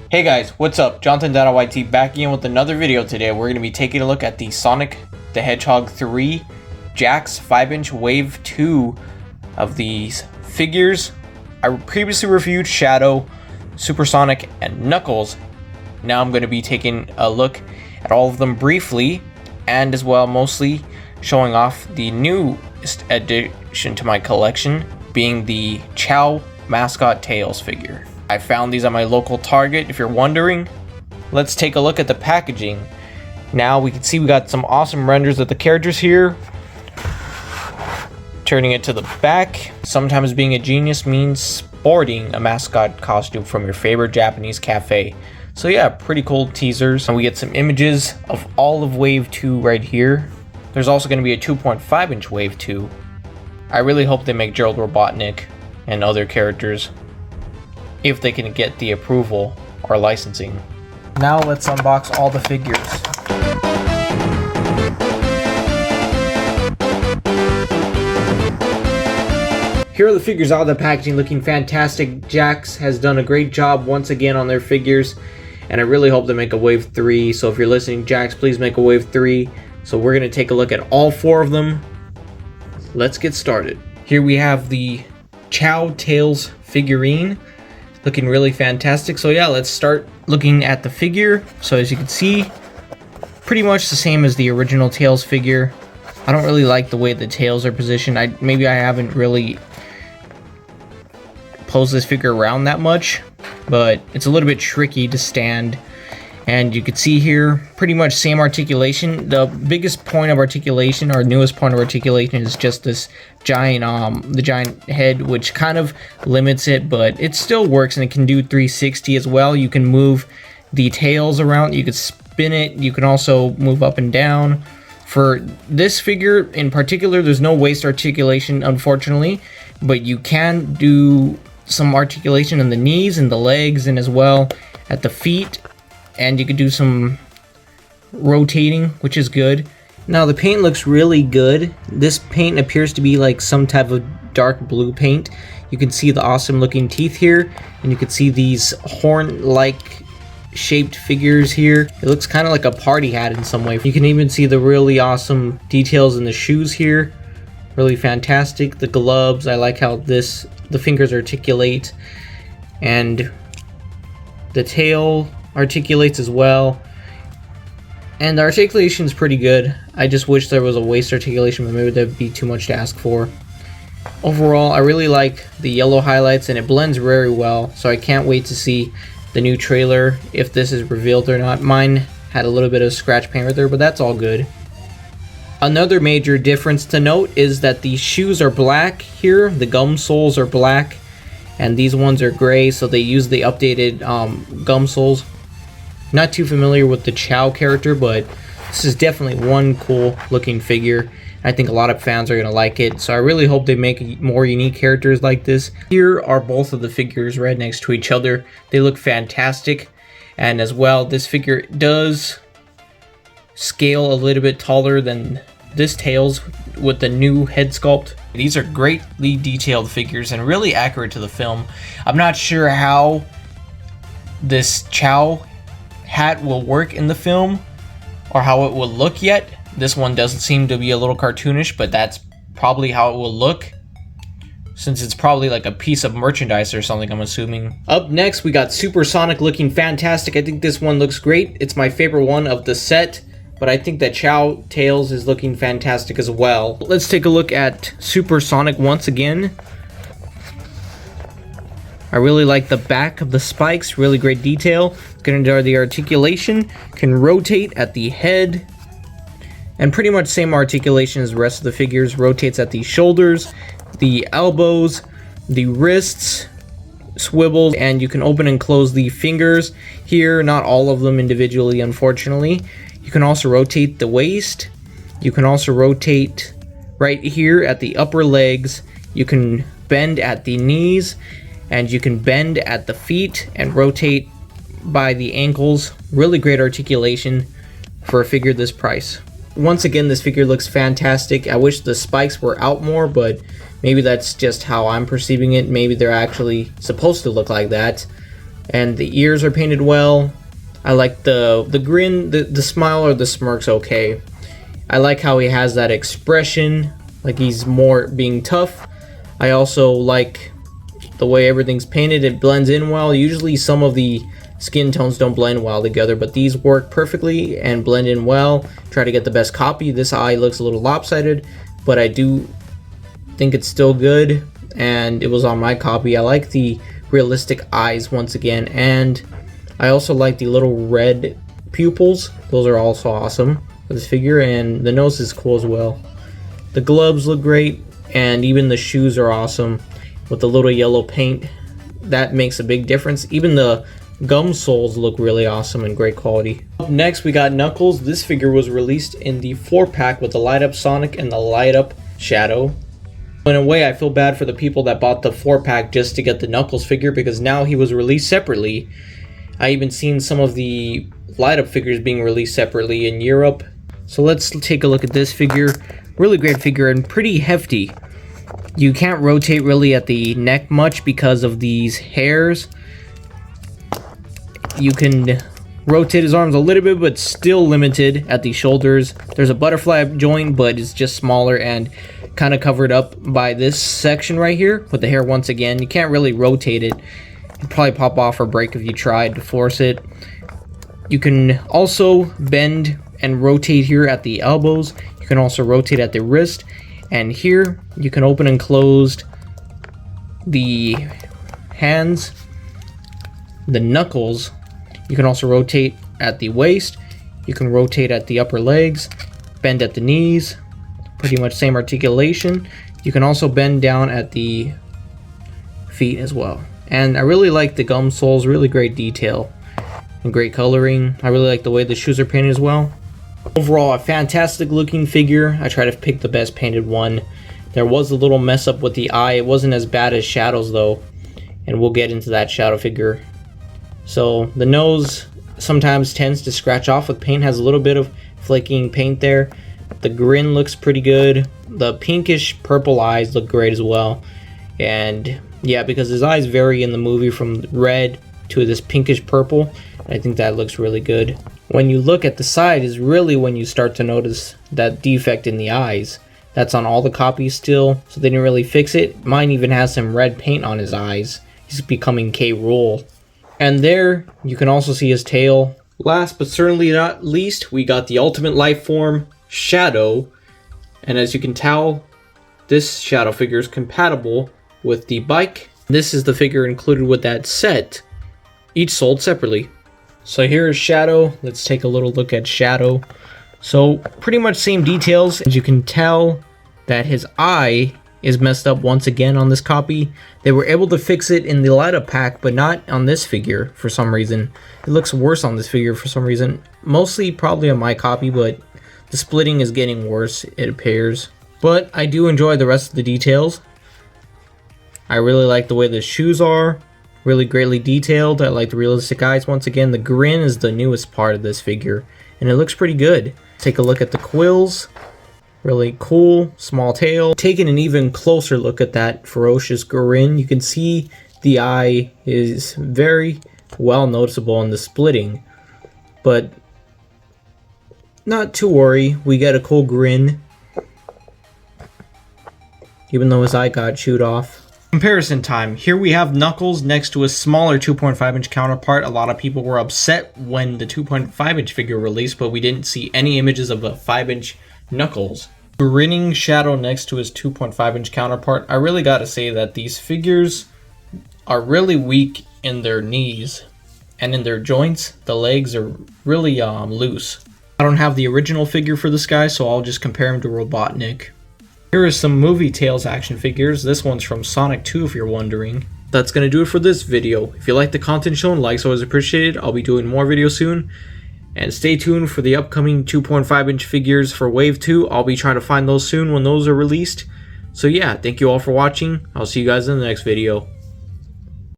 Hey guys, what's up? Jonathan.yt back again with another video today. We're going to be taking a look at the Sonic the Hedgehog 3 Jakks 5-inch Wave 2 of these figures. I previously reviewed Shadow, Supersonic, and Knuckles. Now I'm going to be taking a look at all of them briefly, and as well mostly showing off the newest addition to my collection, being the Chao mascot Tails figure. I found these at my local Target, if you're wondering. Let's take a look at the packaging. Now we can see we got some awesome renders of the characters here. Turning it to the back. Sometimes being a genius means sporting a mascot costume from your favorite Japanese cafe. So yeah, pretty cool teasers. And we get some images of all of Wave 2 right here. There's also going to be a 2.5-inch Wave 2. I really hope they make Gerald Robotnik and other characters, if they can get the approval or licensing. Now let's unbox all the figures. Here are the figures out of the packaging, looking fantastic. Jakks has done a great job once again on their figures, and I really hope they make a Wave 3. So if you're listening, Jakks, please make a Wave 3. So we're going to take a look at all 4 of them. Let's get started. Here we have the Chao Tails figurine, looking really fantastic. So yeah, let's start looking at the figure. So as you can see, pretty much the same as the original Tails figure. I don't really like the way the tails are positioned. Maybe I haven't really posed this figure around that much, but it's a little bit tricky to stand. And you can see here, pretty much same articulation. The biggest point of articulation, or newest point of articulation, is just this giant, the giant head, which kind of limits it, but it still works, and it can do 360 as well. You can move the tails around, you can spin it, you can also move up and down. For this figure in particular, there's no waist articulation, unfortunately, but you can do some articulation in the knees and the legs, and as well at the feet. And you could do some rotating, which is good. Now the paint looks really good. This paint appears to be like some type of dark blue paint. You can see the awesome looking teeth here, and you can see these horn-like shaped figures here. It looks kind of like a party hat in some way. You can even see the really awesome details in the shoes here. Really fantastic. The gloves, I like how the fingers articulate, and the tail articulates as well, and the articulation is pretty good. I just wish there was a waist articulation, but maybe that'd be too much to ask for. Overall, I really like the yellow highlights, and it blends very well, so I can't wait to see the new trailer, if this is revealed or not. Mine had a little bit of scratch paint right there, but that's all good. Another major difference to note is that the shoes are black here, the gum soles are black, and these ones are gray, so they use the updated gum soles. Not too familiar with the Chao character, but this is definitely one cool looking figure. I think a lot of fans are going to like it, so I really hope they make more unique characters like this. Here are both of the figures right next to each other. They look fantastic, and as well, this figure does scale a little bit taller than this Tails with the new head sculpt. These are greatly detailed figures and really accurate to the film. I'm not sure how this Chao hat will work in the film, or how it will look yet. This one doesn't seem to be a little cartoonish, but that's probably how it will look, since it's probably like a piece of merchandise or something, I'm assuming. Up next, we got Supersonic, looking fantastic. I think this one looks great. It's my favorite one of the set, but I think that Chao Tails is looking fantastic as well. Let's take a look at Supersonic once again. I really like the back of the spikes, really great detail. Going to the articulation, can rotate at the head, and pretty much same articulation as the rest of the figures. Rotates at the shoulders, the elbows, the wrists, swivels, and you can open and close the fingers here, not all of them individually, unfortunately. You can also rotate the waist. You can also rotate right here at the upper legs. You can bend at the knees, and you can bend at the feet and rotate by the ankles. Really great articulation for a figure this price. Once again, this figure looks fantastic. I wish the spikes were out more, but maybe that's just how I'm perceiving it. Maybe they're actually supposed to look like that. and the ears are painted well. I like the grin, the smile or the smirk's okay. I like how he has that expression, like he's more being tough. I also like the way everything's painted, it blends in well. Usually some of the skin tones don't blend well together, but these work perfectly and blend in well. Try to get the best copy. This eye looks a little lopsided, but I do think it's still good, and it was on my copy. I like the realistic eyes once again, and I also like the little red pupils. Those are also awesome for this figure, and the nose is cool as well. The gloves look great, and even the shoes are awesome with the little yellow paint. That makes a big difference. Even the gum soles look really awesome and great quality. Up next we got Knuckles. This figure was released in the 4-pack with the light up Sonic and the light up Shadow. In a way, I feel bad for the people that bought the 4-pack just to get the Knuckles figure, because now he was released separately. I even seen some of the light up figures being released separately in Europe. So let's take a look at this figure. Really great figure and pretty hefty. You can't rotate really at the neck much because of these hairs. You can rotate his arms a little bit, but still limited at the shoulders. There's a butterfly joint, but it's just smaller and kind of covered up by this section right here with the hair once again. You can't really rotate it. It'd probably pop off or break if you tried to force it. You can also bend and rotate here at the elbows. You can also rotate at the wrist, and here you can open and close the hands. The knuckles, you can also rotate at the waist. You can rotate at the upper legs, bend at the knees, pretty much same articulation. You can also bend down at the feet as well. And I really like the gum soles, really great detail and great coloring. I really like the way the shoes are painted as well. Overall, a fantastic looking figure. I try to pick the best painted one. There was a little mess up with the eye. It wasn't as bad as Shadow's though, and we'll get into that Shadow figure. So the nose sometimes tends to scratch off with paint, has a little bit of flaking paint there. The grin looks pretty good. The pinkish purple eyes look great as well. And yeah, because his eyes vary in the movie from red to this pinkish purple. I think that looks really good. When you look at the side is really when you start to notice that defect in the eyes. That's on all the copies still, so they didn't really fix it. Mine even has some red paint on his eyes. He's becoming K. Rool. And there, you can also see his tail. Last but certainly not least, we got the ultimate life form, Shadow. And as you can tell, this Shadow figure is compatible with the bike. This is the figure included with that set, each sold separately. So here is Shadow. Let's take a little look at Shadow. So pretty much same details. As you can tell that his eye is messed up once again on this copy. They were able to fix it in the light up pack, but not on this figure for some reason. It looks worse on this figure for some reason. Mostly probably on my copy, but the splitting is getting worse, it appears. But I do enjoy the rest of the details. I really like the way the shoes are. Really greatly detailed. I like the realistic eyes once again. The grin is the newest part of this figure, and it looks pretty good. Take a look at the quills. Really cool, small tail. Taking an even closer look at that ferocious grin, you can see the eye is very well noticeable in the splitting, but not to worry, we get a cool grin, even though his eye got chewed off. Comparison time. Here we have Knuckles next to a smaller 2.5-inch counterpart. A lot of people were upset when the 2.5-inch figure released, but we didn't see any images of a 5-inch Knuckles. Grinning Shadow next to his 2.5-inch counterpart. I really gotta say that these figures are really weak in their knees and in their joints. The legs are really loose. I don't have the original figure for this guy, so I'll just compare him to Robotnik. Here are some Movie Tales action figures. This one's from Sonic 2 if you're wondering. That's gonna do it for this video. If you like the content shown, likes always appreciated. I'll be doing more videos soon. And stay tuned for the upcoming 2.5-inch figures for Wave 2. I'll be trying to find those soon when those are released. So yeah, thank you all for watching. I'll see you guys in the next video.